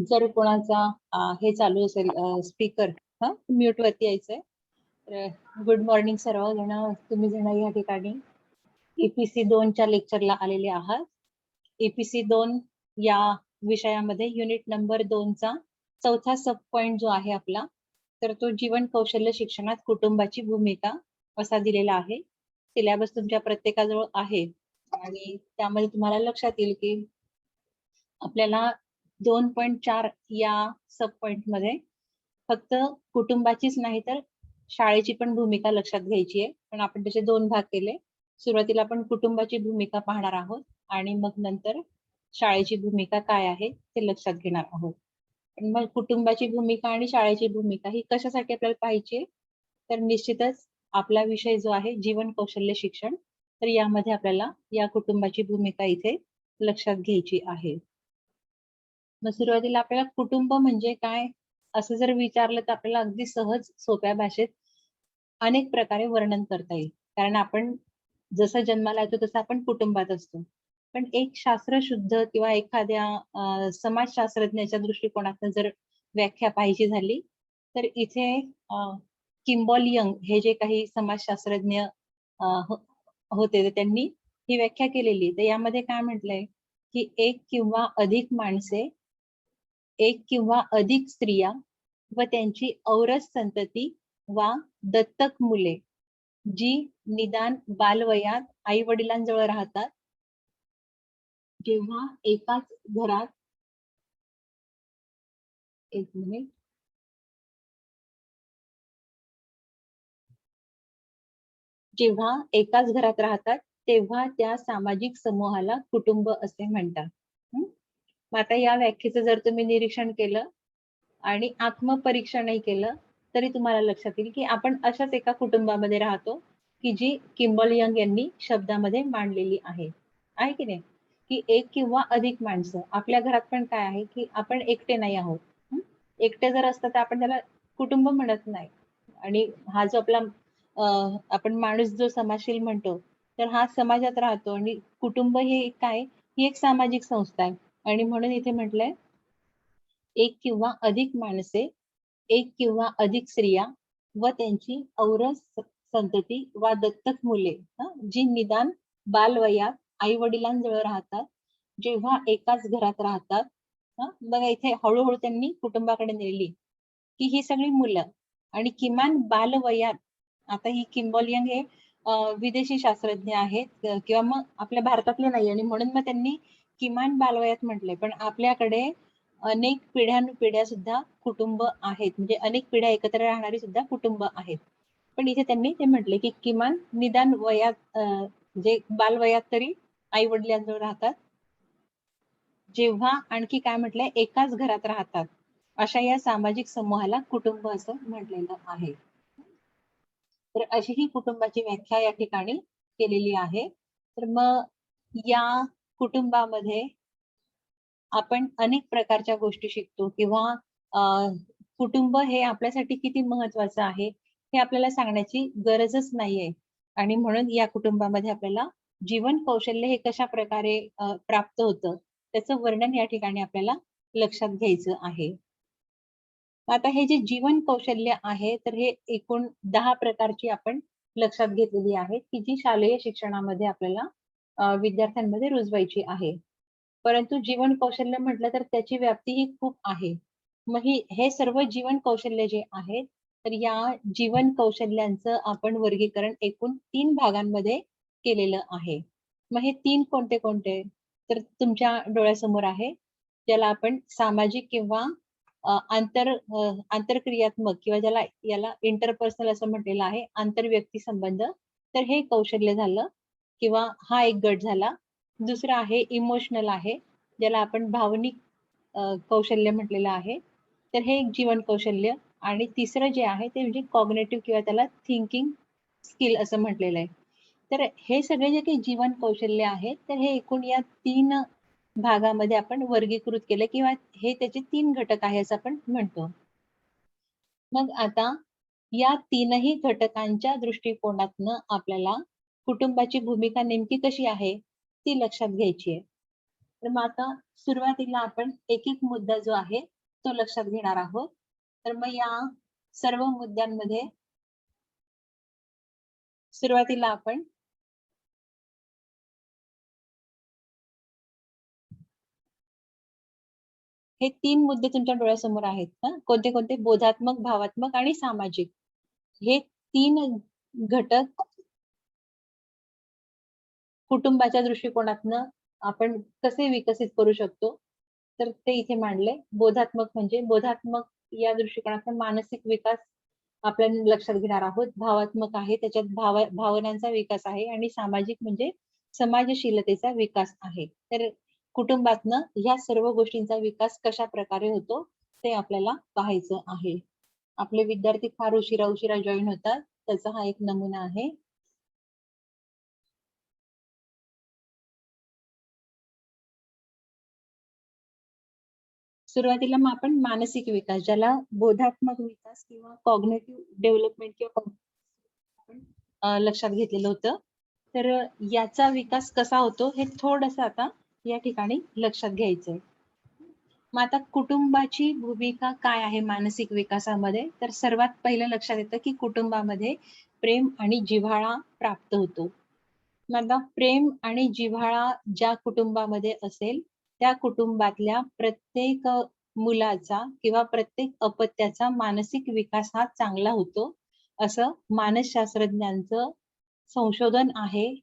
जर कोणाचा हे चालू असेल स्पीकर म्यूट वरती यायचंय. तर गुड मॉर्निंग सर्वजण. तुम्ही जण या ठिकाणी EPC 2 च्या लेक्चरला आलेले आहात. EPC 2 या विषयामध्ये युनिट नंबर 2 चा चौथा सब पॉइंट जो आहे आपला, तर तो जीवन कौशल्य शिक्षणात कुटुंबाची भूमिका असा दिलेला आहे. सिलेबस तुमच्या प्रत्येकाजवळ आहे आणि त्यामध्ये तुम्हाला लक्षात येईल की आपल्याला 2.4 या सब पॉइंट मध्ये फक्त कुटुंबाचीच नाही तर शाळेची पण भूमिका लक्षात घ्यायची आहे. पण आपण त्याचे 2 भाग केले. सुरुवातीला आपण कुटुंबाची भूमिका पाहणार आहोत आणि मग नंतर शाळेची भूमिका काय आहे ते लक्षात घेणार आहोत. पण मग कुटुंबाची भूमिका आणि शाळेची भूमिका ही कशासाठी आपल्याला पाहिजे, तर निश्चितच आपला विषय जो आहे जीवन कौशल्य शिक्षण, तर यामध्ये आपल्याला या कुटुंबाची भूमिका इथे लक्षात घ्यायची आहे. मग सुरुवातीला आपल्याला कुटुंब म्हणजे काय असं जर विचारलं तर आपल्याला अगदी सहज सोप्या भाषेत अनेक प्रकारे वर्णन करता येईल. कारण आपण जसं जन्माला येतो तसं आपण कुटुंबात असतो. पण एक शास्त्रशुद्ध किंवा एखाद्या समाजशास्त्रज्ञाच्या दृष्टिकोनातून जर व्याख्या पाहिजे झाली तर इथे किम्बॉल यंग हे जे काही समाजशास्त्रज्ञ होते त्यांनी ही व्याख्या केलेली. तर यामध्ये काय म्हटलंय की एक किंवा अधिक माणसे, एक किंवा अधिक स्त्रिया व त्यांची औरस संतती वा दत्तक मुले जी निदान बालवयात आई वडिलांजवळ राहतात, जेव्हा एकाच घरात एक मिनिट जेव्हा एकाच घरात राहतात तेव्हा त्या सामाजिक समूहाला कुटुंब असे म्हणतात. मग आता या व्याख्येचं जर तुम्ही निरीक्षण केलं आणि आत्मपरीक्षणही केलं तरी तुम्हाला लक्षात येईल की आपण अशाच एका कुटुंबामध्ये राहतो की जी किम्बॉल यंग यांनी शब्दामध्ये मांडलेली आहे की नाही, की एक किंवा अधिक माणसं. आपल्या घरात पण काय आहे की आपण एकटे नाही आहोत. एकटे जर असतं तर आपण त्याला कुटुंब म्हणत नाही. आणि हा जो आपला आपण माणूस जो समाजशील म्हणतो, तर हा समाजात राहतो आणि कुटुंब हे काय, ही एक सामाजिक संस्था आहे. आणि म्हणून इथे म्हटलंय एक किंवा अधिक माणसे, एक किंवा अधिक स्त्रिया व त्यांची औरस संतती वा दत्तक मुले जी निदान बालवयात आई वडिलांजवळ राहतात, जेव्हा एकाच घरात राहतात. बघा इथे हळूहळू त्यांनी कुटुंबाकडे नेली की ही सगळी मुलं आणि किमान बालवयात. आता ही किम्बॉल यंग हे विदेशी शास्त्रज्ञ आहेत किंवा मग आपल्या भारतातले नाही आणि म्हणून मग त्यांनी किमान बालवयात म्हटले. पण आपल्याकडे अनेक पिढ्यानुपिढ्या सुद्धा कुटुंब आहेत, म्हणजे अनेक पिढ्या एकत्र राहणारी सुद्धा कुटुंब आहेत. पण इथे त्यांनी ते म्हटले की किमान निदान वयात म्हणजे बालवयात तरी आई वडिलांजवळ राहतात, जेव्हा आणखी काय म्हटलंय एकाच घरात राहतात, अशा या सामाजिक समूहाला कुटुंब असं म्हटलेलं आहे. तर अशी ही कुटुंबाची व्याख्या या ठिकाणी केलेली आहे. तर मग या कुटुंबामध्ये आपण अनेक प्रकारच्या गोष्टी शिकतो किंवा कुटुंब हे आपल्यासाठी किती महत्वाचं आहे हे आपल्याला सांगण्याची गरजच नाहीये. आणि म्हणून या कुटुंबामध्ये आपल्याला जीवन कौशल्य हे कशा प्रकारे प्राप्त होतं त्याचं वर्णन या ठिकाणी आपल्याला लक्षात घ्यायचं आहे. आता हे जे जीवन कौशल्य आहे तर हे एकूण 10 प्रकारची आपण लक्षात घेतलेली आहेत की जी शालेय शिक्षणामध्ये आपल्याला विद्यार्थ्यांमध्ये रुजवायची आहे. परंतु जीवन कौशल्य म्हटलं तर त्याची व्याप्ती ही खूप आहे. मग हे सर्व जीवन कौशल्य जे आहेत तर या जीवन कौशल्यांचं आपण वर्गीकरण एकूण 3 भागांमध्ये केलेलं आहे. मग हे 3 कोणते कोणते, तर तुमच्या डोळ्यासमोर आहे, ज्याला आपण सामाजिक किंवा आंतरक्रियात्मक किंवा याला इंटरपर्सनल असं म्हटलेलं आहे, आंतरव्यक्ती संबंध. तर हे कौशल्य झालं किंवा हा एक गट झाला. दुसरं आहे इमोशनल आहे, ज्याला आपण भावनिक कौशल्य म्हटलेलं आहे. तर हे एक जीवन कौशल्य. आणि तिसरं जे आहे ते म्हणजे कॉग्नेटिव्ह किंवा त्याला थिंकिंग स्किल असं म्हटलेलं आहे. तर हे सगळे जे काही जीवन कौशल्य आहेत तर हे एकूण या 3 भागामध्ये आपण वर्गीकृत केलं किंवा हे त्याचे 3 घटक आहे असं आपण म्हणतो. मग आता या 3ही घटकांच्या दृष्टिकोनातनं आपल्याला कुटुंबाची भूमिका नेमकी कशी आहे ती लक्षात घ्यायची आहे. तर मग आता सुरुवातीला आपण एक एक मुद्दा जो आहे तो लक्षात घेणार आहोत. तर मग या सर्व मुद्द्यांमध्ये सुरुवातीला आपण हे 3 मुद्दे तुमच्या डोळ्यासमोर आहेत ना. कोणते कोणते? बोधात्मक, भावात्मक आणि सामाजिक. हे 3 घटक कुटुंबाच्या दृष्टिकोनातनं आपण कसे विकसित करू शकतो, तर ते इथे मांडले. बोधात्मक म्हणजे बोधात्मक या दृष्टिकोनातून मानसिक विकास आपण लक्षात घेणार आहोत. भावात्मक आहे, त्याच्यात भावनांचा विकास आहे आणि सामाजिक म्हणजे समाजशीलतेचा विकास आहे. तर कुटुंबातनं ह्या सर्व गोष्टींचा विकास कशाप्रकारे होतो, ते आपल्याला पाहायचं आहे. आपले विद्यार्थी फार उशिरा जॉइन होतात. त्याचा हा एक नमुना आहे. सुरुवातीला मग आपण मानसिक विकास, ज्याला बोधात्मक विकास किंवा कॉग्निटिव्ह डेव्हलपमेंट किंवा आपण लक्षात घेतलेलं होतं. तर याचा विकास कसा होतो हे थोडंसं आता या ठिकाणी लक्षात घ्यायचंय. मग आता कुटुंबाची भूमिका काय आहे मानसिक विकासामध्ये? तर सर्वात पहिलं लक्षात येतं की कुटुंबामध्ये प्रेम आणि जिव्हाळा प्राप्त होतो. मग आता प्रेम आणि जिव्हाळा ज्या कुटुंबामध्ये असेल, त्या कुटुंबातल्या प्रत्येक मुलाचा किंवा प्रत्येक अपत्याचा मानसिक विकास हा चांगला होतो, असं मानसशास्त्रज्ञांचं संशोधन आहे.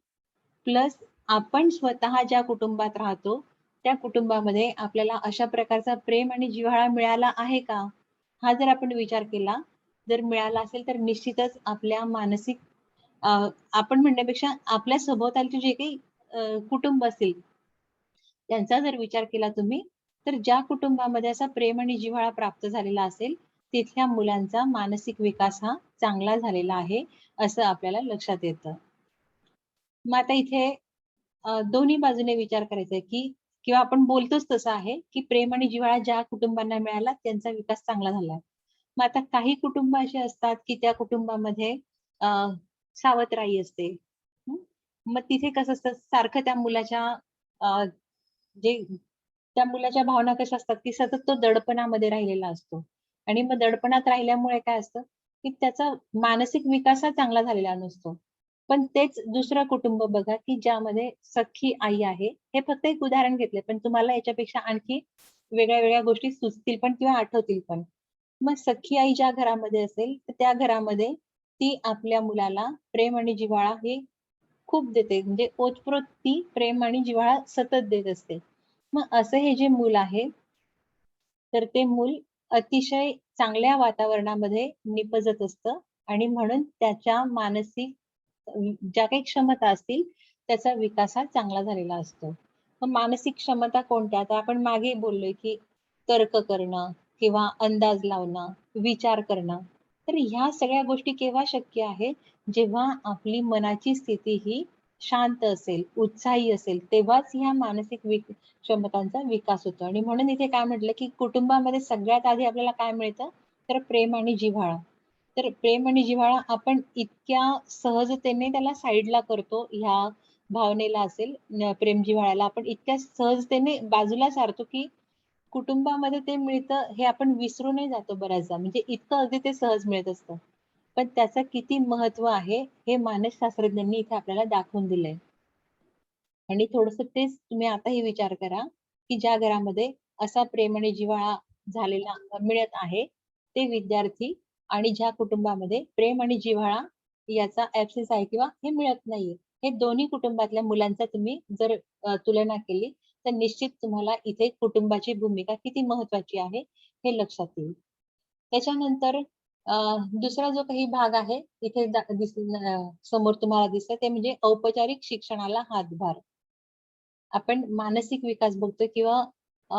प्लस आपण स्वतः ज्या कुटुंबात राहतो, त्या कुटुंबामध्ये आपल्याला अशा प्रकारचा प्रेम आणि जिव्हाळा मिळाला आहे का? हा जर आपण विचार केला, जर मिळाला असेल तर निश्चितच आपल्या मानसिक अ, आपण म्हणण्यापेक्षा आपल्या सभोवतालचे जे काही कुटुंब असतील, त्यांचा जर विचार केला तुम्ही, तर ज्या कुटुंबामध्ये असा प्रेम आणि जिव्हाळा प्राप्त झालेला असेल, तिथल्या मुलांचा मानसिक विकास हा चांगला झालेला आहे, असं आपल्याला लक्षात येतं. मग आता इथे दोन्ही बाजूने विचार करायचा आहे, की किंवा आपण बोलतोच तसं आहे, की प्रेम आणि जिव्हाळा ज्या कुटुंबांना मिळाला त्यांचा विकास चांगला झाला. मग आता काही कुटुंब अशी असतात, की त्या कुटुंबामध्ये अ, सावत्रई असते. हं. मग तिथे कसं असतं सारखं त्या मुलाच्या अ, जे त्या मुलाच्या भावना कशा असतात, की सतत तो दडपणामध्ये राहिलेला असतो. आणि मग दडपणात राहिल्यामुळे काय असतं, की त्याचा मानसिक विकास हा चांगला झालेला नसतो. पण तेच दुसरं कुटुंब बघा, की ज्यामध्ये सख्खी आई आहे. हे फक्त एक उदाहरण घेतलंय, पण तुम्हाला याच्यापेक्षा आणखी वेगळ्या-वेगळ्या गोष्टी सुचतील पण किंवा आठवतील पण. मग सख्खी आई ज्या घरामध्ये असेल, तर त्या घरामध्ये ती आपल्या मुलाला प्रेम आणि जिव्हाळा हे खूप देते. म्हणजे ओतप्रोत ती प्रेम आणि जिव्हाळा सतत देत असते. मग असं हे जे मूल आहे, तर ते मूल अतिशय चांगल्या वातावरणामध्ये निपजत असतं आणि म्हणून त्याच्या मानसिक ज्या काही क्षमता असतील, त्याचा विकास हा चांगला झालेला असतो. मग मानसिक क्षमता कोणत्या? तर आपण मागे बोललोय, की तर्क करणं किंवा अंदाज लावणं, विचार करणं. तर ह्या सगळ्या गोष्टी केव्हा शक्य आहे? जेव्हा आपली मनाची स्थिती ही शांत असेल, उत्साही असेल, तेव्हाच ह्या मानसिक क्षमतांचा विकास होतो आणि म्हणून इथे काय म्हटलं, की कुटुंबामध्ये सगळ्यात आधी आपल्याला काय मिळतं? तर प्रेम आणि जिव्हाळा. तर प्रेम आणि जिव्हाळा आपण इतक्या सहजतेने त्याला साईडला करतो, ह्या भावनेला असेल प्रेम जिव्हाळ्याला आपण इतक्या सहजतेने बाजूला सारतो, की कुटुंबामध्ये ते मिळतं हे आपण विसरूनही जातो बऱ्याचदा. म्हणजे इतकं अगदी ते सहज मिळत असतं. पण त्याचं किती महत्व आहे, हे मानसशास्त्रज्ञांनी इथे आपल्याला दाखवून दिलंय. आणि थोडंसं तेच तुम्ही आताही विचार करा, की ज्या घरामध्ये असा प्रेम आणि जिव्हाळा झालेला मिळत आहे, ते विद्यार्थी आणि ज्या कुटुंबामध्ये प्रेम आणि जिव्हाळा याचा ॲब्सेन्स आहे किंवा हे मिळत नाहीये. हे दोन्ही कुटुंबातल्या मुलांचा तुम्ही जर तुलना केली, तर निश्चित तुम्हाला इथे कुटुंबाची भूमिका किती महत्त्वाची आहे, हे लक्षात येईल. त्याच्यानंतर अ, दुसरा जो काही भाग आहे, इथे समोर तुम्हाला दिसतंय ते म्हणजे औपचारिक शिक्षणाला हातभार. आपण मानसिक विकास बघतोय किंवा अ,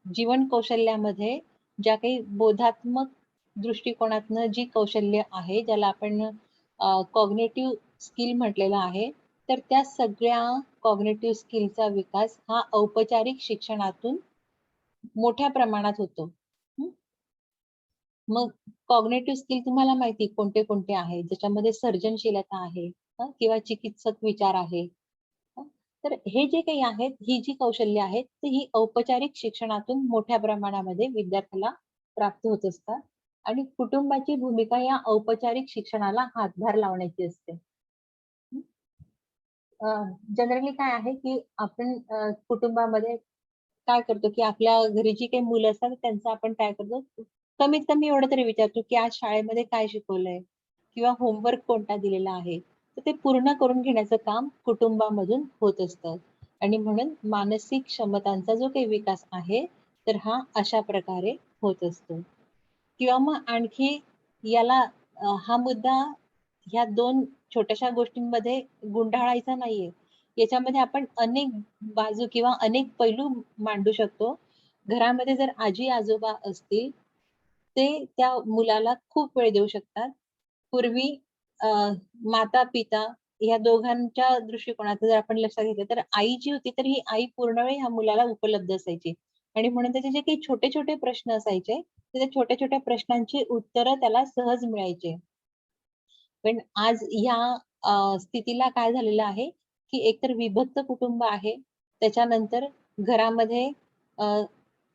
जीवन कौशल्यामध्ये ज्या काही बोधात्मक दृष्टिकोनातनं जी कौशल्य आहे, ज्याला आपण कॉग्निटिव्ह स्किल म्हटलेलं आहे. तर त्या सगळ्या कॉग्निटिव्ह स्किलचा विकास हा औपचारिक शिक्षणातून मोठ्या प्रमाणात होतो. हं. मग कॉग्निटिव्ह स्किल तुम्हाला माहिती कोणते-कोणते आहेत, ज्याच्यामध्ये सर्जनशीलता आहे, किंवा चिकित्सक विचार आहे. तर हे जे काही आहेत, ही जी कौशल्य आहेत, तर ही औपचारिक शिक्षणातून मोठ्या प्रमाणामध्ये विद्यार्थ्याला प्राप्त होत असतात आणि कुटुंबाची भूमिका या औपचारिक शिक्षणाला हातभार लावण्याची असते. जनरली काय आहे, की आपण कुटुंबामध्ये काय करतो, की आपल्या घरी जी काही मुलं असतात त्यांचं आपण काय करतो, कमीत कमी एवढं तरी विचारतो, की आज शाळेमध्ये काय शिकवलंय? किंवा होमवर्क कोणता दिलेला आहे? तर ते पूर्ण करून घेण्याचं काम कुटुंबामधून होत असतं आणि म्हणून मानसिक क्षमतांचा जो काही विकास आहे, तर हा अशा प्रकारे होत असतो. किंवा मग आणखी याला हा मुद्दा ह्या 2 छोट्याशा गोष्टींमध्ये गुंडाळायचा नाहीये. याच्यामध्ये आपण अनेक बाजू किंवा अनेक पैलू मांडू शकतो. घरामध्ये जर आजी-आजोबा असतील, ते त्या मुलाला खूप वेळ देऊ शकतात. पूर्वी अ, माता-पिता या दोघांच्या दृष्टिकोनातून जर आपण लक्षात घेतलं, तर आई जी होती, तर ही आई पूर्ण वेळ ह्या मुलाला उपलब्ध असायची आणि म्हणून त्याचे जे काही छोटे-छोटे प्रश्न असायचे, तर त्या छोट्या-छोट्या प्रश्नांची उत्तरं त्याला सहज मिळायचे. पण आज ह्या स्थितीला काय झालेलं आहे, की एकतर विभक्त कुटुंब आहे. त्याच्यानंतर घरामध्ये अ,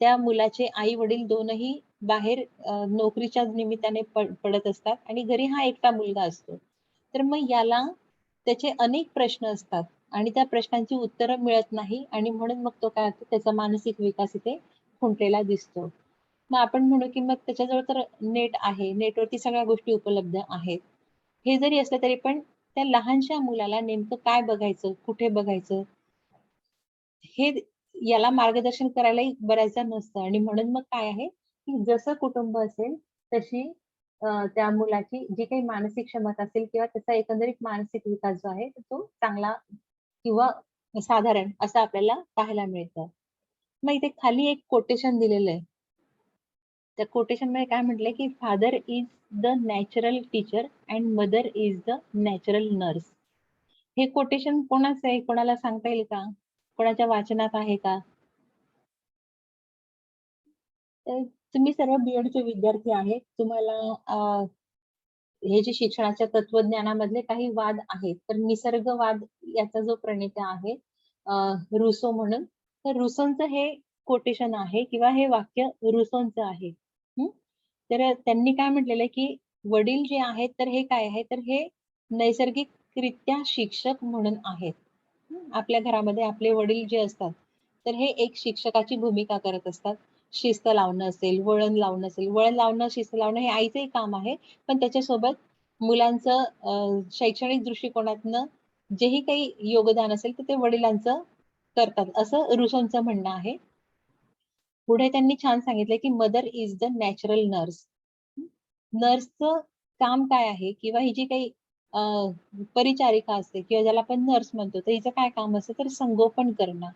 त्या मुलाचे आई-वडील दोनही बाहेर नोकरीच्या निमित्ताने पडत असतात आणि घरी हा एकटा मुलगा असतो. तर मग याला त्याचे अनेक प्रश्न असतात आणि त्या प्रश्नांची उत्तरं मिळत नाही आणि म्हणून मग तो काय होतो, त्याचा मानसिक विकास इथे खुंटलेला दिसतो. मग आपण म्हणू, की मग त्याच्याजवळ तर नेट आहे. नेटवरती सगळ्या गोष्टी उपलब्ध आहेत. हे जरी असलं तरी पण त्या लहानशा मुलाला नेमकं काय बघायचं, कुठे बघायचं, हे याला मार्गदर्शन करायलाही बऱ्याचदा नसतं आणि म्हणून मग काय आहे, की जसं कुटुंब असेल तशी त्या मुलाची जी काही मानसिक क्षमता असेल किंवा त्याचा एकंदरीत मानसिक विकास जो आहे, तो चांगला किंवा साधारण असं आपल्याला पाहायला मिळतं. मग इथे खाली एक कोटेशन दिलेलं आहे. त्या कोटेशनमध्ये काय म्हटलंय, की "father is the natural teacher and mother is the natural nurse." हे कोटेशन कोणाचं आहे? कोणाला सांगता येईल का? कोणाच्या वाचनात आहे का? तर तुम्ही सर्व बी-एडचे विद्यार्थी आहेत. तुम्हाला हे जे शिक्षणाच्या तत्वज्ञानामधले काही वाद आहेत, तर निसर्गवाद याचा जो प्रणेता आहे अ, रुसो म्हणून, तर रुसोंचं हे कोटेशन आहे किंवा हे वाक्य रुसोंचं आहे. हं. तर त्यांनी काय म्हटलेलं आहे, की वडील जे आहेत, तर हे काय आहे, तर हे नैसर्गिकरित्या शिक्षक म्हणून आहेत. आपल्या घरामध्ये आपले वडील जे असतात, तर हे एक शिक्षकाची भूमिका करत असतात. शिस्त लावणं असेल, वळण लावणं असेल. वळण लावणं, शिस्त लावणं हे आईचंही काम आहे. पण त्याच्यासोबत मुलांचं शैक्षणिक दृष्टिकोनातनं जेही काही योगदान असेल, तर ते वडिलांचं करतात, असं रुसोंचं म्हणणं आहे. पुढे त्यांनी छान सांगितलंय, की mother is the natural nurse. नर्सचं काम काय आहे किंवा ही जी काही अ, परिचारिका असते किंवा ज्याला आपण नर्स म्हणतो, तर हिचं काय काम असतं, तर संगोपन करणं.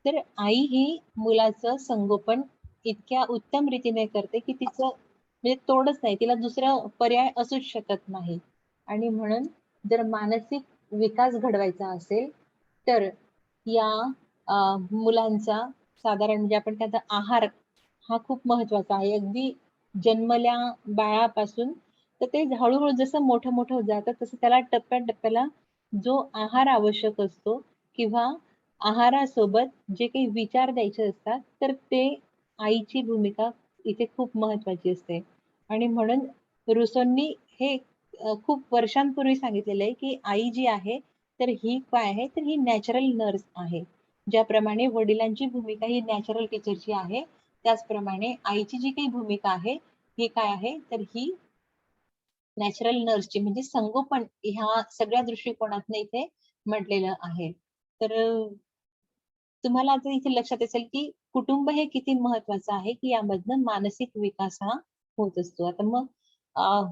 तर आई ही मुलाचं संगोपन इतक्या उत्तम रीतीने करते, की तिचं म्हणजे तोडच नाही. तिला दुसरा पर्याय असूच शकत नाही. आणि म्हणून जर मानसिक विकास घडवायचा असेल, तर या मुलांचा साधारण म्हणजे आपण काय म्हणतो आहार हा खूप महत्वाचा आहे. अगदी जन्मल्या बाळापासून तर ते हळू-हळू जसं मोठं-मोठं होत जातं, तसं त्याला टप्प्या-टप्प्याला जो आहार आवश्यक असतो किंवा आहारासोबत जे काही विचार द्यायचे असतात, तर ते आईची भूमिका इथे खूप महत्वाची असते. आणि म्हणून रुसोंनी हे खूप वर्षांपूर्वी सांगितलेलं आहे, की आई जी आहे, तर ही काय आहे, तर ही नॅचरल नर्स आहे. ज्याप्रमाणे वडिलांची भूमिका ही नॅचरल टीचरची आहे, त्याचप्रमाणे आईची जी काही भूमिका आहे, ही काय आहे, तर ही नॅचरल नर्सची म्हणजे संगोपन ह्या सगळ्या दृष्टिकोनातनं इथे म्हटलेलं आहे. तर तुम्हाला आता इथे लक्षात असेल, की कुटुंब हे किती महत्वाचं आहे, की यामधनं मानसिक विकास हा होत असतो. आता मग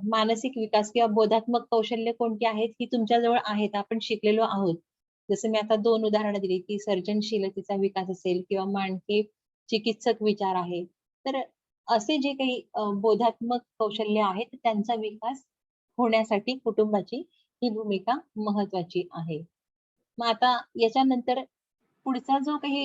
मानसिक विकास किंवा बोधात्मक कौशल्य कोणती आहेत, ही तुमच्याजवळ आहेत. आपण शिकलेलो आहोत. जसं मी आता 2 उदाहरणं दिली, की सर्जनशीलतेचा विकास असेल किंवा आणखी चिकित्सक विचार आहे. तर असे जे काही बोधात्मक कौशल्य आहेत, त्यांचा विकास होण्यासाठी कुटुंबाची ही भूमिका महत्वाची आहे. मग आता याच्यानंतर पुढचा जो काही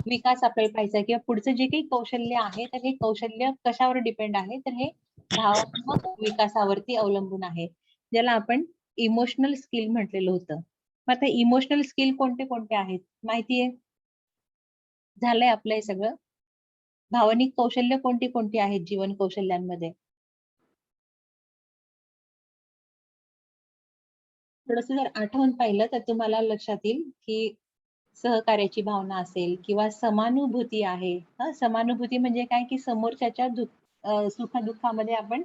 विकास आपल्याला पाहायचा आहे किंवा पुढचं जे काही कौशल्य आहे, तर हे कौशल्य कशावर डिपेंड आहे, तर हे भावात्मक विकासावरती अवलंबून आहे. ज्याला आपण इमोशनल स्किल म्हटलेलं होतं. मग आता इमोशनल स्किल कोणते कोणते आहेत माहितीये? झालंय आपलं हे सगळं. भावनिक कौशल्य कोणती कोणती आहेत जीवन कौशल्यांमध्ये? थोडंसं जर आठवून पाहिलं तर तुम्हाला लक्षात येईल, की सहकार्याची भावना असेल किंवा समानुभूती आहे. समानुभूती म्हणजे काय, की समोरच्याच्या सुख-दुःखामध्ये आपण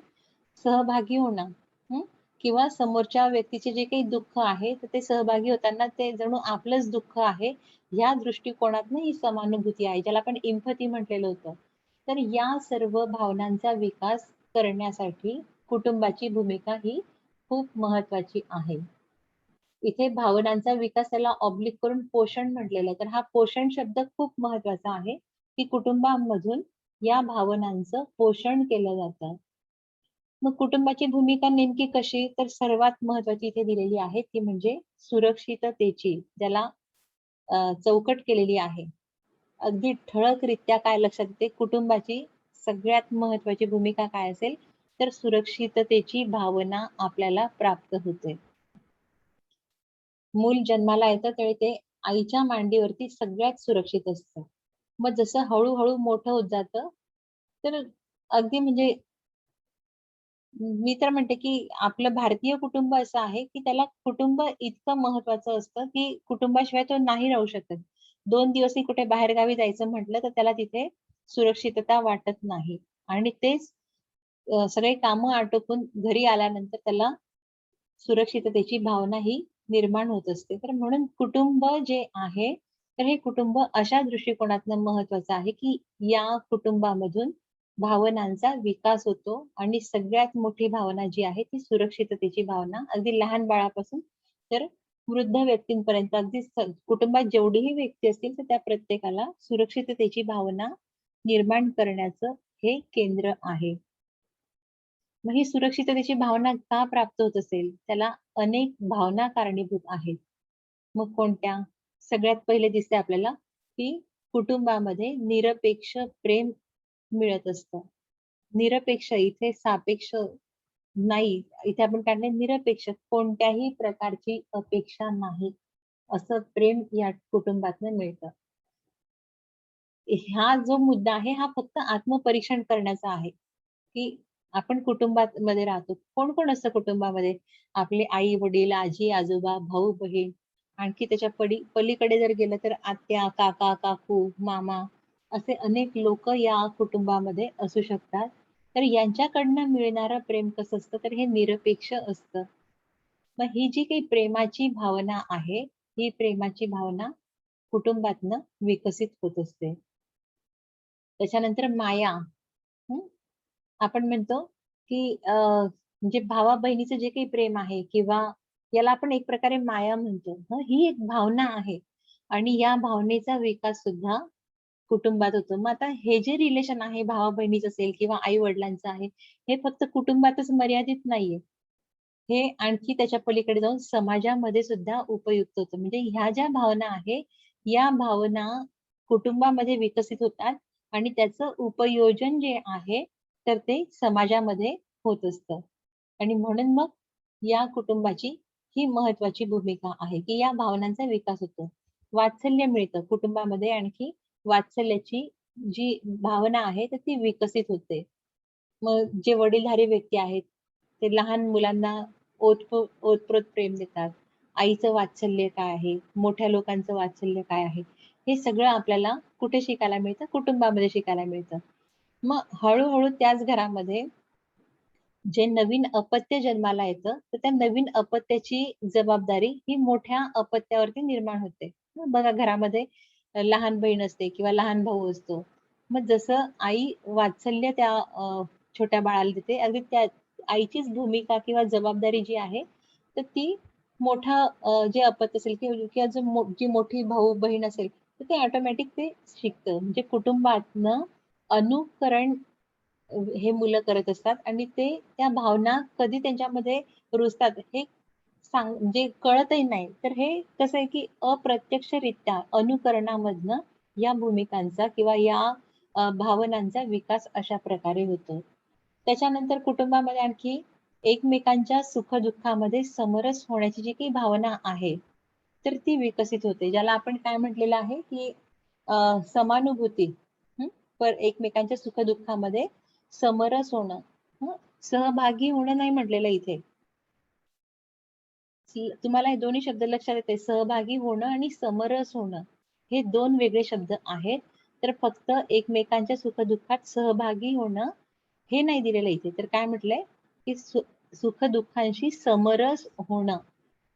सहभागी होणं. हं. किंवा समोरच्या व्यक्तीचे जे काही दुःख आहे, तर ते सहभागी होताना ते जणू आपलंच दुःख आहे, ह्या दृष्टिकोनातनं ही समानुभूती आहे, ज्याला आपण एम्पॅथी म्हटलेलं होतं. तर या सर्व भावनांचा विकास करण्यासाठी कुटुंबाची भूमिका ही खूप महत्त्वाची आहे. इथे भावनांचा विकास त्याला ऑब्लिक करून पोषण म्हटलेलं आहे. तर हा पोषण शब्द खूप महत्त्वाचा आहे, की कुटुंबामधून या भावनांचं पोषण केलं जातं. मग कुटुंबाची भूमिका नेमकी कशी? तर सर्वात महत्त्वाची इथे दिलेली आहे ती म्हणजे सुरक्षिततेची, ज्याला चौकट केलेली आहे. अगदी ठळकरित्या काय लक्षात येते, कुटुंबाची सगळ्यात महत्त्वाची भूमिका काय असेल, तर सुरक्षिततेची भावना आपल्याला प्राप्त होते. मूल जन्माला येतं त्यावेळी ते आईच्या मांडीवरती सगळ्यात सुरक्षित असतं. मग जसं हळू-हळू मोठं होत जातं, तर अगदी म्हणजे मी तर म्हणते, की आपलं भारतीय कुटुंब असं आहे, की त्याला कुटुंब इतकं महत्त्वाचं असतं, की कुटुंबाशिवाय तो नाही राहू शकत. 2 दिवसही कुठे बाहेरगावी जायचं म्हटलं, तर त्याला तिथे सुरक्षितता वाटत नाही. आणि तेच सगळे कामं आटोपून घरी आल्यानंतर त्याला सुरक्षिततेची भावना ही निर्माण होत असते. तर म्हणून कुटुंब जे आहे, तर हे कुटुंब अशा दृष्टिकोनातनं महत्त्वाचं आहे, की या कुटुंबामधून भावनांचा विकास होतो आणि सगळ्यात मोठी भावना जी आहे ती सुरक्षिततेची भावना. अगदी लहान बाळापासून तर वृद्ध व्यक्तींपर्यंत अगदी कुटुंबात जेवढीही व्यक्ती असतील, तर त्या प्रत्येकाला सुरक्षिततेची भावना निर्माण करण्याचं हे केंद्र आहे. मग ही सुरक्षिततेची भावना का प्राप्त होत असेल? त्याला अनेक भावना कारणीभूत आहेत. मग कोणत्या? सगळ्यात पहिले दिसते आपल्याला, की कुटुंबामध्ये निरपेक्ष प्रेम मिळत असतं. निरपेक्ष इथे सापेक्ष नाही. इथे आपण काढलंय निरपेक्ष. कोणत्याही प्रकारची अपेक्षा नाही. असं प्रेम या कुटुंबातनं मिळतं. हा जो मुद्दा आहे, हा फक्त आत्मपरीक्षण करण्याचा आहे, की आपण कुटुंबात मध्ये राहतो. कोण-कोण असतं कुटुंबामध्ये? आपले आई-वडील, आजी-आजोबा, भाऊ-बहीण, आणखी त्याच्या पलीकडे जर गेलं तर आत्या, काका, काकू, मामा असे अनेक लोकं या कुटुंबामध्ये असू शकतात. तर यांच्याकडनं मिळणारं प्रेम कसं असतं? तर हे निरपेक्ष असतं. मग ही जी काही प्रेमाची भावना आहे, ही प्रेमाची भावना कुटुंबातनं विकसित होत असते. त्याच्यानंतर माया. हं. आपण म्हणतो, की म्हणजे भावा-बहिणीचं जे काही प्रेम आहे किंवा याला आपण एक प्रकारे माया म्हणतो. ही एक भावना आहे आणि या भावनेचा विकास सुद्धा कुटुंबात होतो. मग आता हे जे रिलेशन आहे भावा-बहिणीचं असेल किंवा आई-वडिलांचं आहे, हे फक्त कुटुंबातच मर्यादित नाहीये. हे आणखी त्याच्या पलीकडे जाऊन समाजामध्ये सुद्धा उपयुक्त होतं. म्हणजे ह्या ज्या भावना आहे, या भावना कुटुंबामध्ये विकसित होतात आणि त्याचं उपयोजन जे आहे, तर ते समाजामध्ये होत असतं. आणि म्हणून मग या कुटुंबाची ही महत्त्वाची भूमिका आहे, की या भावनांचा विकास होतो. वात्सल्य मिळतं कुटुंबामध्ये आणखी वात्सल्याची जी भावना आहे, तर ती विकसित होते. मग जे वडीलधारी व्यक्ती आहेत, ते लहान मुलांना ओतप्रोत प्रेम देतात. आईचं वात्सल्य काय आहे? मोठ्या लोकांचं वात्सल्य काय आहे? हे सगळं आपल्याला कुठे शिकायला मिळतं? कुटुंबामध्ये शिकायला मिळतं. मग हळू त्याच घरामध्ये जे नवीन अपत्य जन्माला येतं, तर त्या नवीन अपत्याची जबाबदारी ही मोठ्या अपत्यावरती निर्माण होते. बघा घरामध्ये लहान बहीण असते किंवा लहान भाऊ असतो. मग जसं आई वात्सल्य त्या छोट्या बाळाला देते, अगदी त्या आईचीच भूमिका किंवा जबाबदारी जी आहे, तर ती मोठा जे अपत्य असेल किंवा जो जी मोठी भाऊ-बहीण असेल, तर ते ऑटोमॅटिक ते शिकतं. म्हणजे कुटुंबातनं अनुकरण हे मुलं करत असतात आणि ते त्या भावना कधी त्यांच्यामध्ये रुजतात हे म्हणजे कळतही नाही. तर हे कसं आहे, की अप्रत्यक्षरित्या अनुकरणामधनं या भूमिकांचा किंवा या भावनांचा विकास अशा प्रकारे होतो. त्याच्यानंतर कुटुंबामध्ये आणखी एकमेकांच्या सुख-दुःखामध्ये समरस होण्याची जी काही भावना आहे, तर ती विकसित होते, ज्याला आपण काय म्हटलेलं आहे की समानुभूती. पर एकमेकांच्या सुखदुःखामध्ये समरस होणं. सहभागी होणं नाही म्हटलेलं इथे. तुम्हाला हे दोन्ही शब्द लक्षात येते, सहभागी होणं आणि समरस होणं हे दोन वेगळे शब्द आहेत. तर फक्त एकमेकांच्या सुखदुःखात सहभागी होणं हे नाही दिलेलं इथे. तर काय म्हटलंय की सुखदुःखांशी समरस होणं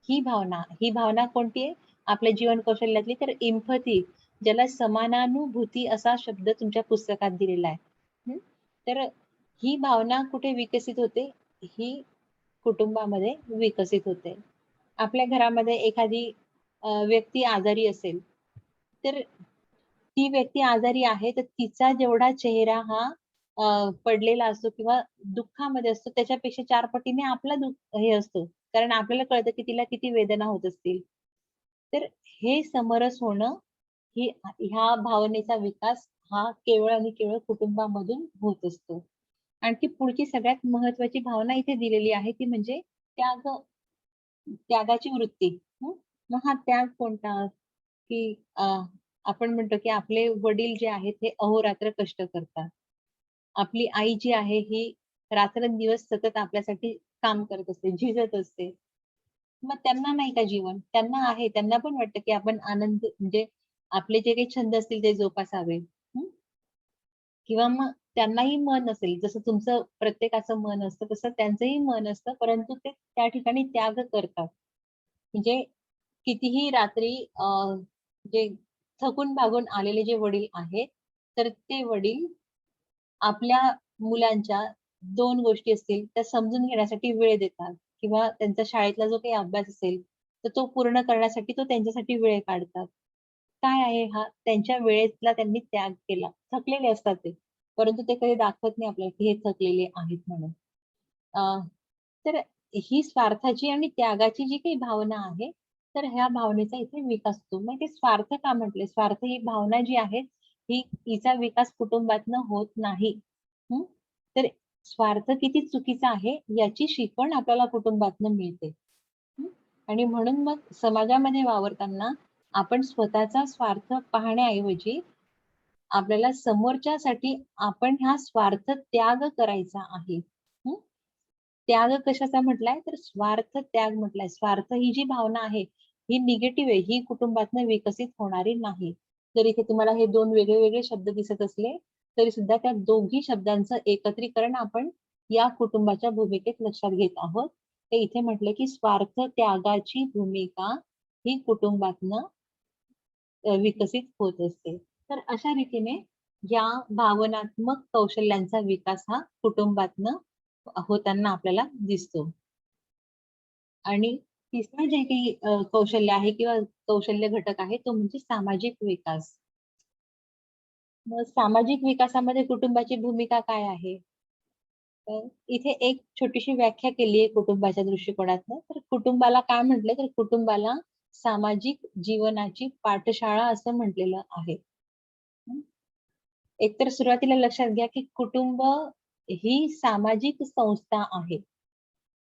ही भावना कोणती आहे आपल्या जीवन कौशल्यातली, तर इम्पथी, ज्याला समानानुभूती असा शब्द तुमच्या पुस्तकात दिलेला आहे. तर ही भावना कुठे विकसित होते? ही कुटुंबामध्ये विकसित होते. आपल्या घरामध्ये एखादी व्यक्ती आजारी असेल, तर ती व्यक्ती आजारी आहे, तर तिचा जेवढा चेहरा हा पडलेला असतो किंवा दुःखामध्ये असतो, त्याच्यापेक्षा 4 पटीने आपला हे असतो. कारण आपल्याला कळतं की तिला किती वेदना होत असतील. तर हे समरस होणं, ही ह्या भावनेचा विकास हा केवळ आणि केवळ कुटुंबामधून होत असतो. आणखी पुढची सगळ्यात महत्वाची भावना इथे दिलेली आहे, ती म्हणजे त्यागाची वृत्ती. मग हा त्याग कोणता? की आपण म्हणतो की आपले वडील जे आहेत ते अहोरात्र कष्ट करतात. आपली आई जी आहे ही रात्रंदिवस सतत आपल्यासाठी काम करत असते, झिजत असते. मग त्यांना नाही का जीवन? त्यांना आहे. त्यांना पण वाटतं की आपण आनंद म्हणजे आपले जे काही छंद असतील ते जोपासावे. किंवा मग त्यांनाही मन असेल, जसं तुमचं प्रत्येकाचं मन असतं, तसं त्यांचंही मन असतं, परंतु ते त्या ठिकाणी त्याग करतात. म्हणजे कितीही रात्री जे थकून भागून आलेले जे वडील आहेत, तर ते वडील आपल्या मुलांच्या 2 गोष्टी असतील, त्या समजून घेण्यासाठी वेळ देतात किंवा त्यांचा शाळेतला जो काही अभ्यास असेल, तर तो पूर्ण करण्यासाठी तो त्यांच्यासाठी वेळ काढतात. काय आहे हा? त्यांच्या वेळेतला त्यांनी त्याग केला. थकलेले असतात ते, परंतु ते कधी दाखवत नाही आपल्याला की हे थकलेले आहेत म्हणून. अ, तर ही स्वार्थाची आणि त्यागाची जी काही भावना आहे, तर ह्या भावनेचा इथे विकास होतो. मग ते स्वार्थ का म्हटले? स्वार्थ ही भावना जी आहे, हिचा विकास कुटुंबातनं होत नाही. हं. तर स्वार्थ किती चुकीचा आहे, याची शिकवण आपल्याला कुटुंबातनं मिळते. हं. आणि म्हणून मग समाजामध्ये वावरताना आपण स्वतःचा स्वार्थ पाहण्याऐवजी आपल्याला समोरच्यासाठी आपण हा स्वार्थ त्याग करायचा आहे. त्याग कशाचा म्हटलाय, तर स्वार्थ त्याग म्हटलाय. स्वार्थ ही जी भावना आहे, ही निगेटिव्ह आहे. ही कुटुंबातनं विकसित होणारी नाही. जर इथे तुम्हाला हे 2 वेगळे-वेगळे शब्द दिसत असले, तरी सुद्धा त्या दोघी शब्दांचं एकत्रीकरण आपण या कुटुंबाच्या भूमिकेत लक्षात घेत आहोत. तर इथे म्हटलं की स्वार्थ त्यागाची भूमिका ही कुटुंबातनं विकसित होत असते. तर अशा रीतीने या भावनात्मक कौशल्यांचा विकास हा कुटुंबातनं होताना आपल्याला दिसतो. आणि तिसरं जे काही कौशल्य आहे किंवा कौशल्य घटक आहे तो म्हणजे सामाजिक विकास. मग सामाजिक विकासामध्ये कुटुंबाची भूमिका काय आहे? तर इथे एक छोटीशी व्याख्या केली आहे कुटुंबाच्या दृष्टिकोनातनं. तर कुटुंबाला काय म्हटलंय, तर कुटुंबाला सामाजिक जीवनाची पाठशाळा असं म्हटलेलं आहे. हं. एकतर सुरुवातीला लक्षात घ्या, की कुटुंब ही सामाजिक संस्था आहे.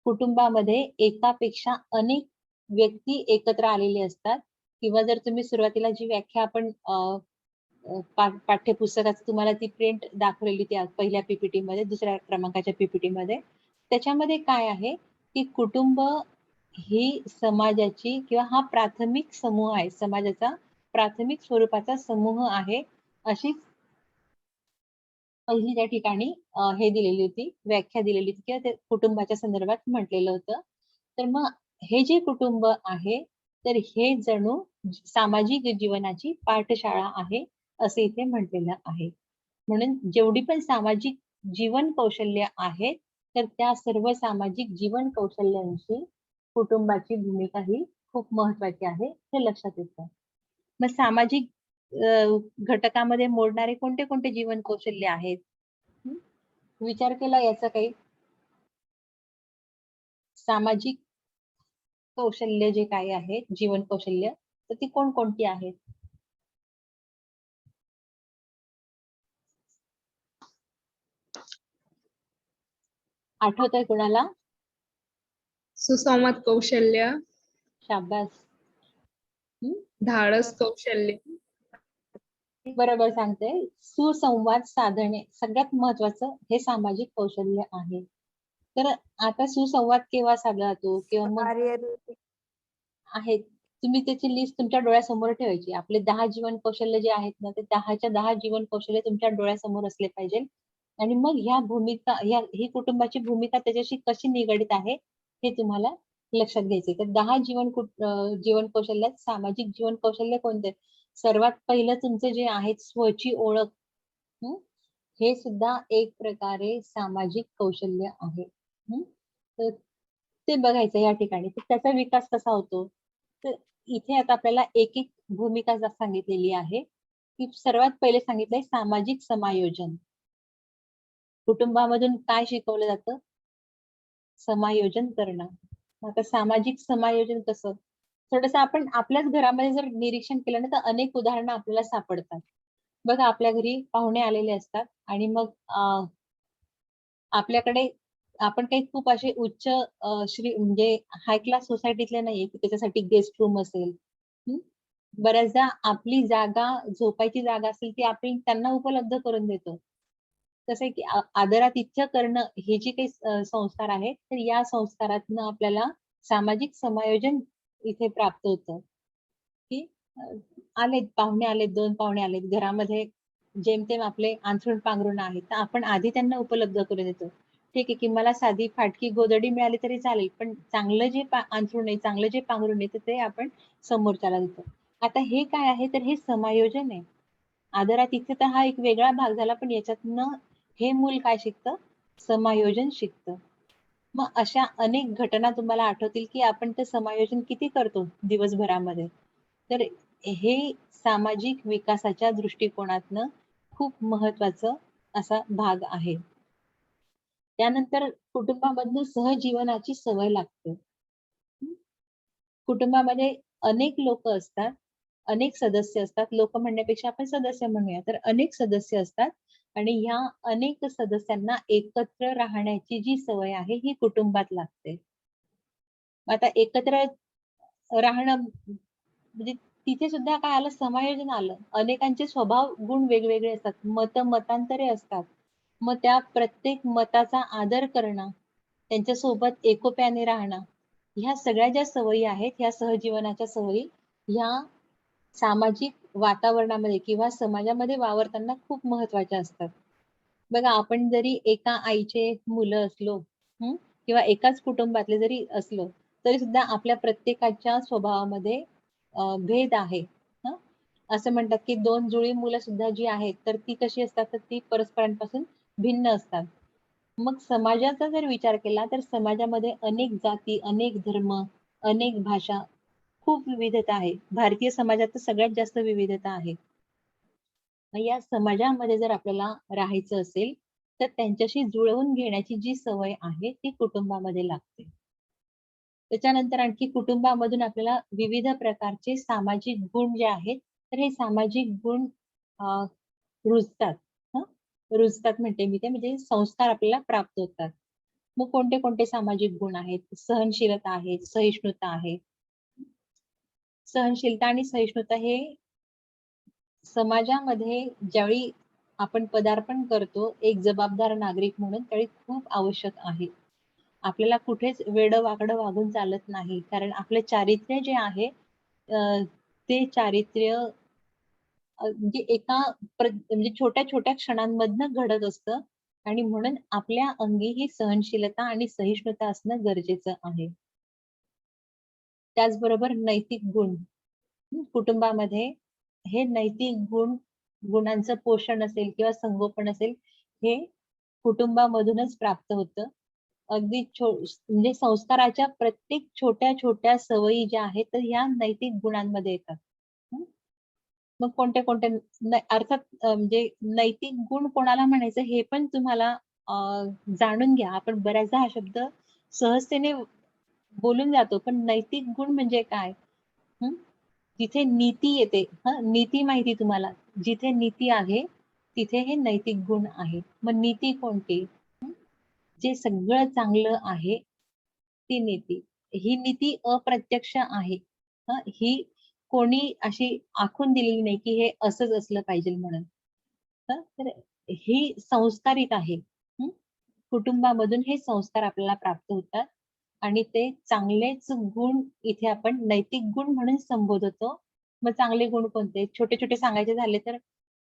कुटुंबामध्ये एकापेक्षा अनेक व्यक्ती एकत्र आलेले असतात किंवा जर तुम्ही सुरुवातीला जी व्याख्या आपण पाठ्यपुस्तकात तुम्हाला ती प्रिंट दाखवलेली त्या पहिल्या पीपीटीमध्ये, दुसऱ्या क्रमांकाच्या पीपीटीमध्ये. त्याच्यामध्ये काय आहे, की कुटुंब ही समाजाची किंवा हा प्राथमिक समूह आहे. समाजाचा प्राथमिक स्वरूपाचा समूह आहे. अशी पहिली त्या ठिकाणी हे दिलेली होती, व्याख्या दिलेली होती किंवा ते कुटुंबाच्या संदर्भात म्हटलेलं होतं. तर मग हे जे कुटुंब आहे, तर हे जणू सामाजिक जीवनाची पाठशाळा आहे, असं इथे म्हटलेलं आहे. म्हणून जेवढी पण सामाजिक जीवन कौशल्य आहेत, तर त्या सर्व सामाजिक जीवन कौशल्यांची कुटुंबाची भूमिका ही खूप महत्वाची आहे, हे लक्षात येतं. मग सामाजिक घटकामध्ये मोडणारे कोणते-कोणते जीवन कौशल्य आहेत? हं, विचार केला याचा काही? सामाजिक कौशल्य जे काही आहेत, जीवन कौशल्य, तर ती कोणकोणती आहेत? आठवतंय कुणाला? सुसंवाद कौशल्य, शाब्बास. धाडस कौशल्य. बरोबर सांगते. सुसंवाद साधणे सगळ्यात महत्वाचं हे सामाजिक कौशल्य आहे. तर आता सुसंवाद केव्हा साधला जातो किंवा मग आहेत, तुम्ही त्याची लिस्ट तुमच्या डोळ्यासमोर ठेवायची. आपले 10 जीवन कौशल्य जे आहेत ना, ते 10च्या 10 जीवन कौशल्य तुमच्या डोळ्यासमोर असले पाहिजे. आणि मग ही कुटुंबाची भूमिका त्याच्याशी कशी निगडीत आहे, हे तुम्हाला लक्षात घ्यायचंय. तर 10 जीवन कौशल्यात सामाजिक जीवन कौशल्य कोणते? सर्वात पहिलं तुमचं जे आहे स्वची ओळख. हे सुद्धा एक प्रकारे सामाजिक कौशल्य आहे. तर ते बघायचं या ठिकाणी. तर त्याचा विकास कसा होतो? तर इथे आता आपल्याला एक भूमिका सांगितलेली आहे, की सर्वात पहिले सांगितलंय सामाजिक समायोजन. कुटुंबामधून काय शिकवलं जातं? समायोजन करणं. आता सामाजिक समायोजन कसं? थोडंसं आपण आपल्याच घरामध्ये जर निरीक्षण केलं ना, तर अनेक उदाहरणं आपल्याला सापडतात. बघा, आपल्या घरी पाहुणे आलेले असतात आणि मग आपल्याकडे आपण काही खूप असे उच्च म्हणजे हाय क्लास सोसायटीतले नाहीये, की त्याच्यासाठी गेस्ट रूम असेल. बऱ्याचदा आपली जागा, झोपायची जागा असेल ती आपण त्यांना उपलब्ध करून देतो. कसं आहे, की आदरातिथ्य करणं हे जे काही संस्कार आहेत, तर या संस्कारातनं आपल्याला सामाजिक समायोजन इथे प्राप्त होतं. की आलेत पाहुणे आलेत, 2 पाहुणे आलेत घरामध्ये, जेमतेम आपले अंथरूण पांघरुण आहेत, तर आपण आधी त्यांना उपलब्ध करून देतो. ठीक आहे, की मला साधी फाटकी गोधडी मिळाली तरी चालेल, पण चांगलं जे अंथरूण आहे, चांगलं जे पांघरुण आहे, ते आपण समोरच्याला देतो. आता हे काय आहे? तर हे समायोजन आहे. आदरातिथ्य तर हा एक वेगळा भाग झाला, पण याच्यातनं हे मूल काय शिकतं? समायोजन शिकतं. मग अशा अनेक घटना तुम्हाला आठवतील, की आपण ते समायोजन किती करतो दिवसभरामध्ये. तर हे सामाजिक विकासाच्या दृष्टिकोनातनं खूप महत्वाचं असा भाग आहे. त्यानंतर कुटुंबामधनं सहजीवनाची सवय लागते. कुटुंबामध्ये अनेक लोक असतात, अनेक सदस्य असतात. लोक म्हणण्यापेक्षा आपण सदस्य म्हणूया. तर अनेक सदस्य असतात आणि ह्या अनेक सदस्यांना एकत्र राहण्याची जी सवय आहे, ही कुटुंबात लागते. आता एकत्र राहणं म्हणजे तिथे सुद्धा काय आलं? समायोजन आलं. अनेकांचे स्वभाव, गुण वेगवेगळे असतात. मतांतरे असतात. मग त्या प्रत्येक मताचा आदर करणं, त्यांच्यासोबत एकोप्याने राहणं, ह्या सगळ्या ज्या सवयी आहेत, ह्या सहजीवनाच्या सवयी, ह्या सामाजिक वातावरणामध्ये किंवा समाजामध्ये वावरताना खूप महत्वाच्या असतात. बघा, आपण जरी एका आईचे मुलं असलो, किंवा एकाच कुटुंबातले जरी असलो, तरी सुद्धा आपल्या प्रत्येकाच्या स्वभावामध्ये भेद आहे. असं म्हणतात, की 2 जुळी मुलं सुद्धा जी आहेत, तर ती कशी असतात? तर ती परस्परांपासून भिन्न असतात. मग समाजाचा जर विचार केला, तर समाजामध्ये अनेक जाती, अनेक धर्म, अनेक भाषा, खूप विविधता आहे. भारतीय समाजात तर सगळ्यात जास्त विविधता आहे. मग या समाजामध्ये जर आपल्याला राहायचं असेल, तर त्यांच्याशी जुळवून घेण्याची जी सवय आहे, ती कुटुंबामध्ये लागते. त्याच्यानंतर आणखी कुटुंबामधून आपल्याला विविध प्रकारचे सामाजिक गुण जे आहेत, तर हे सामाजिक गुण रुजतात. रुजतात म्हणते मी ते, म्हणजे संस्कार आपल्याला प्राप्त होतात. मग कोणते कोणते सामाजिक गुण आहेत? सहनशीलता आहे, सहिष्णुता आहे. सहनशीलता आणि सहिष्णुता हे समाजामध्ये ज्यावेळी आपण पदार्पण करतो एक जबाबदार नागरिक म्हणून, त्यावेळी खूप आवश्यक आहे. आपल्याला कुठेच वेडं-वाकडं वागून चालत नाही. कारण आपलं चारित्र्य जे आहे, ते चारित्र्य म्हणजे म्हणजे छोट्या-छोट्या क्षणांमधनं घडत असतं आणि म्हणून आपल्या अंगी ही सहनशीलता आणि सहिष्णुता असणं गरजेचं आहे. त्याचबरोबर नैतिक गुण. कुटुंबामध्ये हे नैतिक गुणांचं पोषण असेल किंवा संगोपन असेल, हे कुटुंबामधूनच प्राप्त होतं. अगदी म्हणजे संस्काराच्या प्रत्येक छोट्या-छोट्या सवयी ज्या आहेत, तर ह्या नैतिक गुणांमध्ये येतात. मग कोणते-कोणते अर्थात म्हणजे नैतिक गुण कोणाला म्हणायचं हे पण तुम्हाला जाणून घ्या. आपण बऱ्याचदा हा शब्द सहजतेने बोलून जातो, पण नैतिक गुण म्हणजे काय? जिथे नीती येते, नीती माहिती तुम्हाला. जिथे नीती आहे, तिथे हे नैतिक गुण आहे. मग नीती कोणती? जे सगळं चांगलं आहे, ती नीती. ही नीती अप्रत्यक्ष आहे. ही कोणी अशी आखून दिलेली नाही की हे असंच असलं पाहिजे म्हणून. तर ही संस्कारित आहे. हं. कुटुंबामधून हे संस्कार आपल्याला प्राप्त होतात आणि ते चांगलेच गुण इथे आपण नैतिक गुण म्हणून संबोधतो. मग चांगले गुण कोणते? छोटे-छोटे सांगायचे झाले तर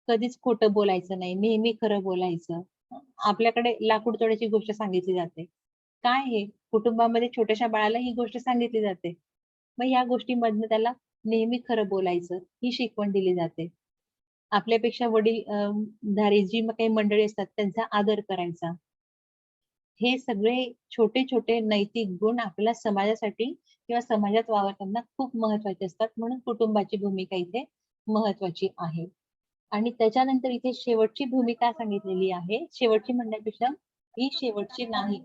कधीच खोटं बोलायचं नाही, नेहमी खरं बोलायचं. आपल्याकडे लाकूड तोडायची गोष्ट सांगितली जाते. काय हे? कुटुंबामध्ये छोट्याशा बाळाला ही गोष्ट सांगितली जाते. मग या गोष्टीमधनं त्याला नेहमी खरं बोलायचं, ही शिकवण दिली जाते. आपल्यापेक्षा वडील धारी जी काही मंडळी असतात त्यांचा आदर करायचा. हे सगळे छोटे-छोटे नैतिक गुण आपल्या समाजासाठी किंवा समाजात वावरताना खूप महत्त्वाचे असतात. म्हणून कुटुंबाची भूमिका इथे महत्त्वाची आहे. आणि त्याच्यानंतर इथे शेवटची भूमिका सांगितलेली आहे. शेवटची म्हणण्यापेक्षा ही शेवटची नाही.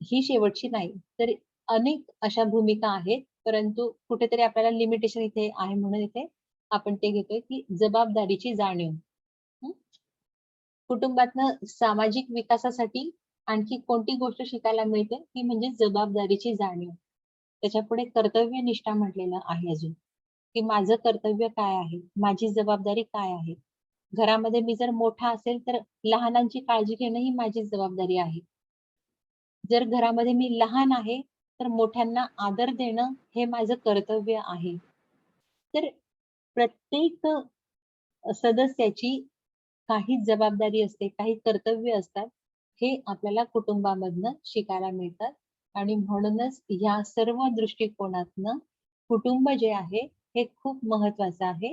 ही शेवटची नाही. तर अनेक अशा भूमिका आहेत. परंतु कुठेतरी आपल्याला लिमिटेशन इथे आहे म्हणून इथे आपण ते घेतोय, की जबाबदारीची जाणीव. हं. कुटुंबातनं सामाजिक विकासासाठी आणखी कोणती गोष्ट शिकायला मिळते, ती म्हणजे जबाबदारीची जाणीव. त्याच्यापुढे कर्तव्यनिष्ठा म्हटलेलं आहे अजून, की माझं कर्तव्य काय आहे? माझी जबाबदारी काय आहे? घरामध्ये मी जर मोठा असेल, तर लहानांची काळजी घेणं ही माझी जबाबदारी आहे. जर घरामध्ये मी लहान आहे, तर मोठ्यांना आदर देणं हे माझं कर्तव्य आहे. तर प्रत्येक सदस्याची काही जबाबदारी असते, काही कर्तव्य असतात. हे आपल्याला कुटुंबामधनं शिकायला मिळतात आणि म्हणूनच ह्या सर्व दृष्टिकोनातनं कुटुंब जे आहे, हे खूप महत्वाचं आहे.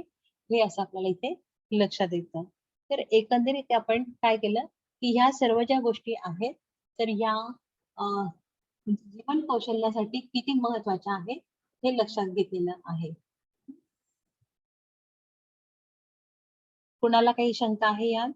हे असं आपल्याला इथे लक्षात येतं. तर एकंदरीत आपण काय केलं, की ह्या सर्व ज्या गोष्टी आहेत, तर ह्या अ, जीवन कौशल्यासाठी किती महत्वाच्या आहेत, हे लक्षात घेतलेलं आहे. कुणाला काही शंका आहे यात?